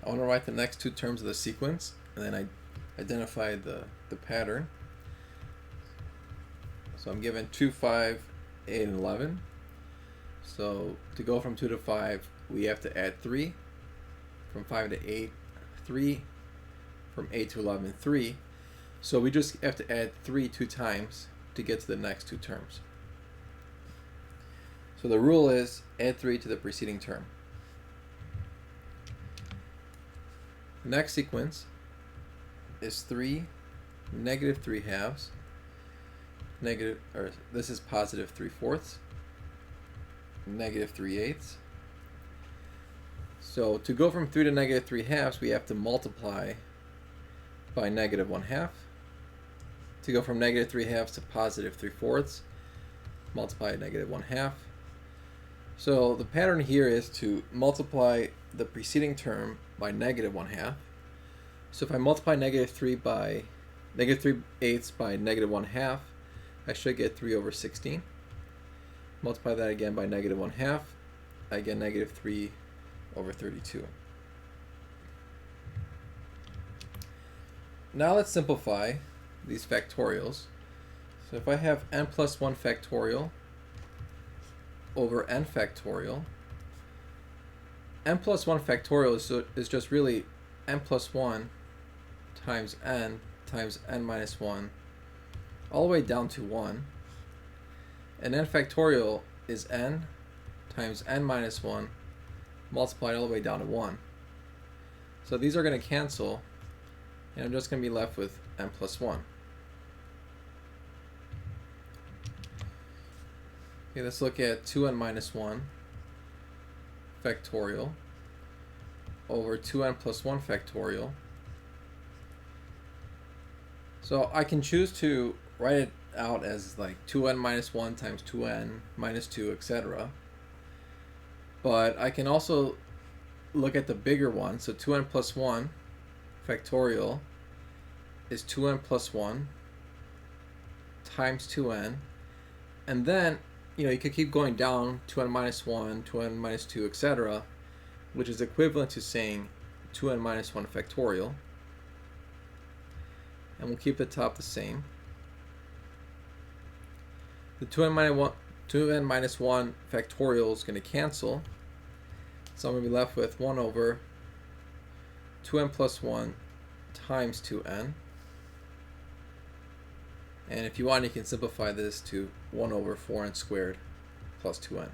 I want to write the next two terms of the sequence, and then I identify the pattern. So I'm given 2, 5, 8, and 11. So to go from 2 to 5, we have to add 3. From 5 to 8, 3. From 8 to 11, 3. So we just have to add 3 2 times to get to the next two terms. So the rule is add 3 to the preceding term. The next sequence is 3, negative 3 halves, this is positive 3/4, negative 3/8. So to go from 3 to negative 3 halves, we have to multiply by negative 1/2. To go from negative 3 halves to positive 3/4, multiply negative 1/2. So the pattern here is to multiply the preceding term by negative 1/2. So if I multiply negative 3/8 by negative 1/2, I should get 3 over 16. Multiply that again by negative 1/2, I get negative 3 over 32. Now let's simplify these factorials. So if I have n plus 1 factorial over n factorial, n plus 1 factorial is just really n plus 1 times n minus 1 all the way down to 1. And n factorial is n times n minus 1 multiplied all the way down to 1. So these are going to cancel, and I'm just going to be left with n plus 1. Okay, let's look at 2n minus 1 factorial over 2n plus 1 factorial. So I can choose to write it out as like 2n minus 1 times 2n minus 2, etc. But I can also look at the bigger one. So 2n plus 1 factorial is 2n plus 1 times 2n. And then, you could keep going down, 2n minus 1, 2n minus 2, etc., which is equivalent to saying 2n minus 1 factorial. And we'll keep the top the same. The 2n minus 1 factorial is going to cancel. So I'm going to be left with 1 over 2n plus 1 times 2n. And if you want, you can simplify this to 1 over 4n squared plus 2n.